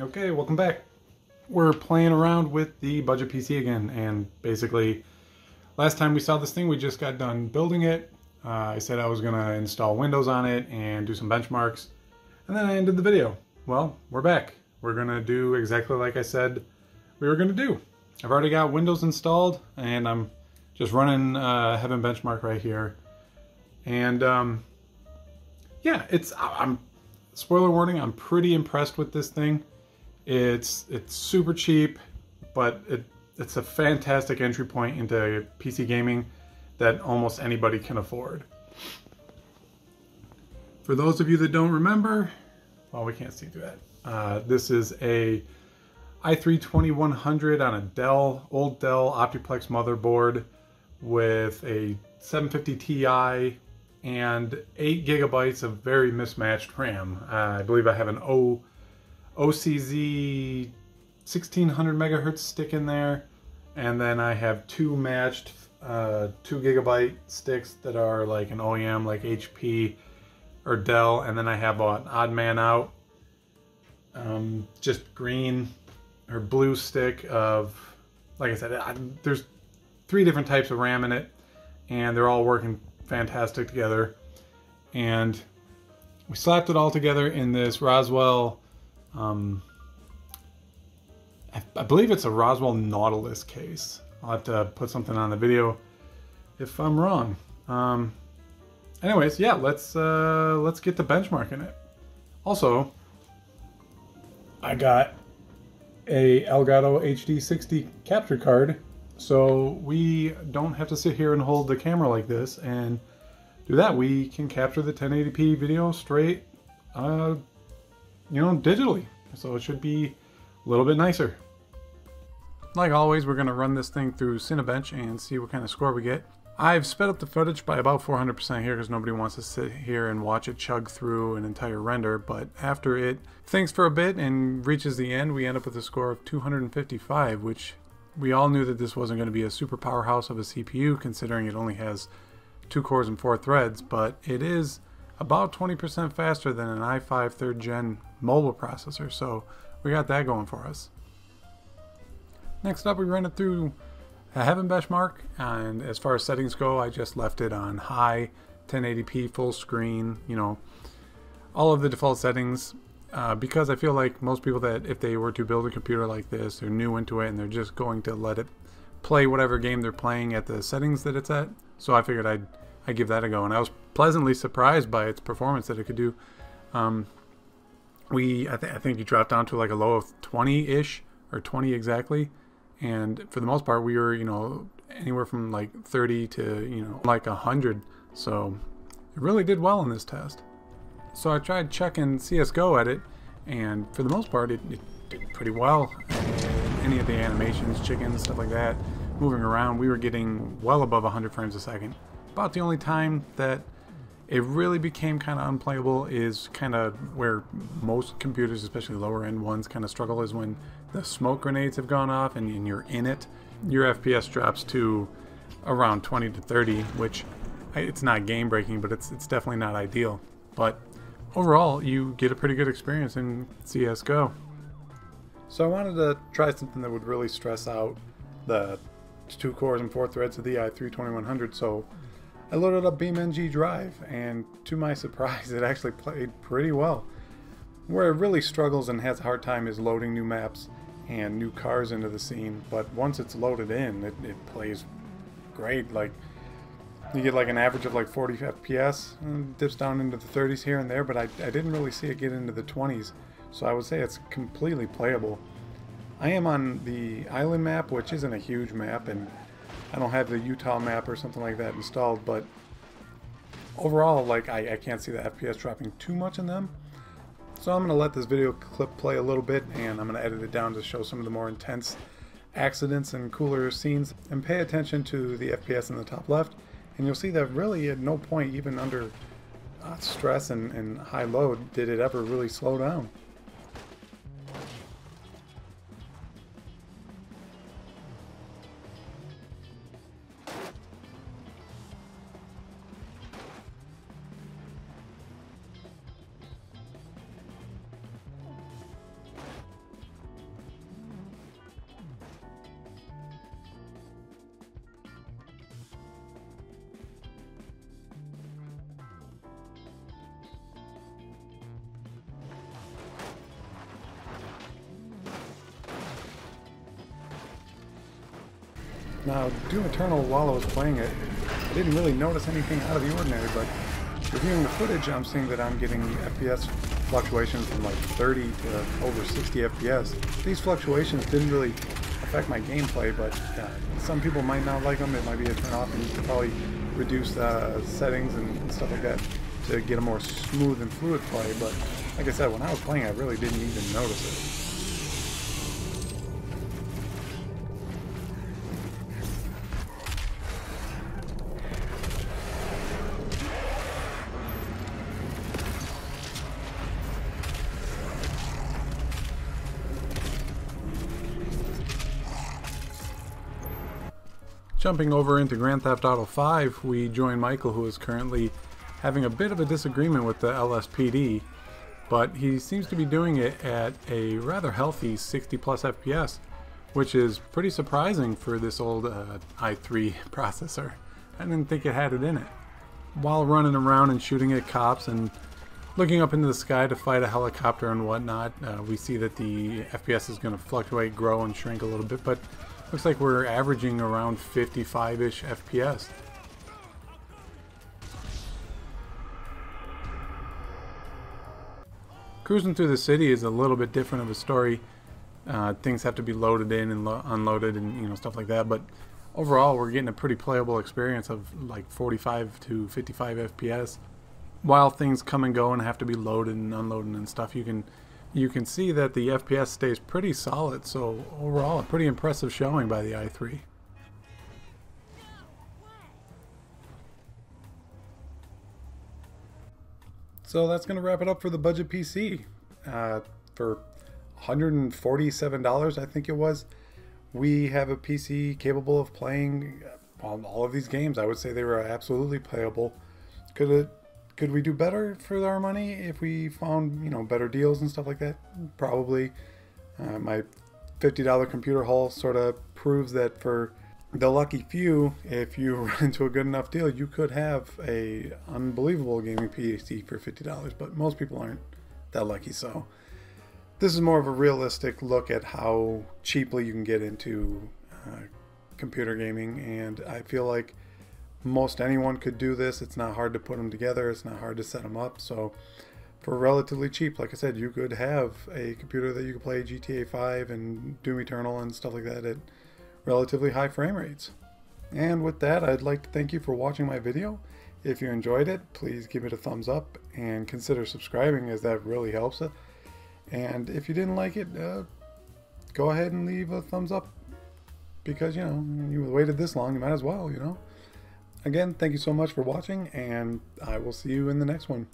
Okay, welcome back. We're playing around with the budget PC again, and basically last time we saw this thing, we just got done building it. I said I was gonna install Windows on it and do some benchmarks, and then I ended the video. Well, we're back. We're gonna do exactly like I said we were gonna do. I've already got Windows installed, and I'm just running Heaven Benchmark right here. And yeah, I'm spoiler warning, I'm pretty impressed with this thing. It's super cheap, but it's a fantastic entry point into PC gaming that almost anybody can afford. For those of you that don't remember, well, we can't see through that. This is a i3-2100 on a old Dell Optiplex motherboard with a 750 Ti and 8 gigabytes of very mismatched RAM. I believe I have an OCZ 1600 megahertz stick in there, and then I have two matched 2 gigabyte sticks that are like an OEM, like HP or Dell, and then I have an odd man out, just green or blue stick of, like I said, there's 3 different types of RAM in it, and they're all working fantastic together. And we slapped it all together in this Roswell, I believe it's a Roswell Nautilus case. I'll have to put something on the video if I'm wrong. Anyways, yeah, let's get to benchmarking it. Also, I got a Elgato HD60 capture card, so we don't have to sit here and hold the camera like this and do that. We can capture the 1080p video straight, digitally. So it should be a little bit nicer. Like always, we're going to run this thing through Cinebench and see what kind of score we get. I've sped up the footage by about 400% here because nobody wants to sit here and watch it chug through an entire render, but after it thinks for a bit and reaches the end, we end up with a score of 255, which we all knew that this wasn't going to be a super powerhouse of a CPU considering it only has 2 cores and 4 threads, but it is about 20% faster than an i5 3rd gen mobile processor, so we got that going for us. Next up, we ran it through a Heaven benchmark, and as far as settings go, I just left it on high, 1080p, full screen, all of the default settings, because I feel like most people that if they were to build a computer like this, they're new into it and they're just going to let it play whatever game they're playing at the settings that it's at. So I figured I'd give that a go, and I was pleasantly surprised by its performance that it could do. I think you dropped down to like a low of 20-ish, or 20 exactly, and for the most part we were anywhere from like 30 to like 100, so it really did well in this test. So I tried checking CSGO at it, and for the most part it did pretty well. Any of the animations, chickens, stuff like that, moving around, we were getting well above 100 frames a second. About the only time that it really became kind of unplayable is kind of where most computers, especially lower end ones, kind of struggle, is when the smoke grenades have gone off and you're in it. Your FPS drops to around 20 to 30, which it's not game breaking, but it's definitely not ideal. But overall, you get a pretty good experience in CSGO. So I wanted to try something that would really stress out the 2 cores and 4 threads of the i3-2100, so I loaded up BeamNG Drive, and to my surprise, it actually played pretty well. Where it really struggles and has a hard time is loading new maps and new cars into the scene, but once it's loaded in, it plays great. Like, you get like an average of like 40 FPS, and dips down into the 30s here and there, but I didn't really see it get into the 20s, so I would say it's completely playable. I am on the island map, which isn't a huge map, and I don't have the Utah map or something like that installed, but overall, like, I can't see the FPS dropping too much in them. So I'm going to let this video clip play a little bit, and I'm going to edit it down to show some of the more intense accidents and cooler scenes, and pay attention to the FPS in the top left, and you'll see that really at no point, even under stress and high load, did it ever really slow down. Now, Doom Eternal, while I was playing it, I didn't really notice anything out of the ordinary, but reviewing the footage, I'm seeing that I'm getting FPS fluctuations from like 30 to over 60 FPS. These fluctuations didn't really affect my gameplay, but some people might not like them. It might be a turn off, and you could probably reduce settings and stuff like that to get a more smooth and fluid play. But like I said, when I was playing, I really didn't even notice it. Jumping over into Grand Theft Auto 5, we join Michael, who is currently having a bit of a disagreement with the LSPD, but he seems to be doing it at a rather healthy 60 plus FPS, which is pretty surprising for this old i3 processor. I didn't think it had it in it. While running around and shooting at cops and looking up into the sky to fight a helicopter and whatnot, we see that the FPS is going to fluctuate, grow, and shrink a little bit, but looks like we're averaging around 55-ish FPS. Cruising through the city is a little bit different of a story. Things have to be loaded in and unloaded and stuff like that, but overall we're getting a pretty playable experience of like 45 to 55 FPS. While things come and go and have to be loaded and unloaded and stuff, you can see that the FPS stays pretty solid, so overall a pretty impressive showing by the i3. So that's going to wrap it up for the budget PC. For $147, I think it was, we have a PC capable of playing all of these games. I would say they were absolutely playable. Could we do better for our money if we found, better deals and stuff like that? Probably. My $50 computer haul sort of proves that for the lucky few, if you run into a good enough deal, you could have a unbelievable gaming PC for $50, but most people aren't that lucky. So this is more of a realistic look at how cheaply you can get into computer gaming, and I feel like most anyone could do this. It's not hard to put them together. It's not hard to set them up. So for relatively cheap, like I said, you could have a computer that you could play GTA 5 and Doom Eternal and stuff like that at relatively high frame rates. And with that, I'd like to thank you for watching my video. If you enjoyed it, please give it a thumbs up and consider subscribing, as that really helps it. And if you didn't like it, go ahead and leave a thumbs up, because you waited this long, you might as well. Again, thank you so much for watching, and I will see you in the next one.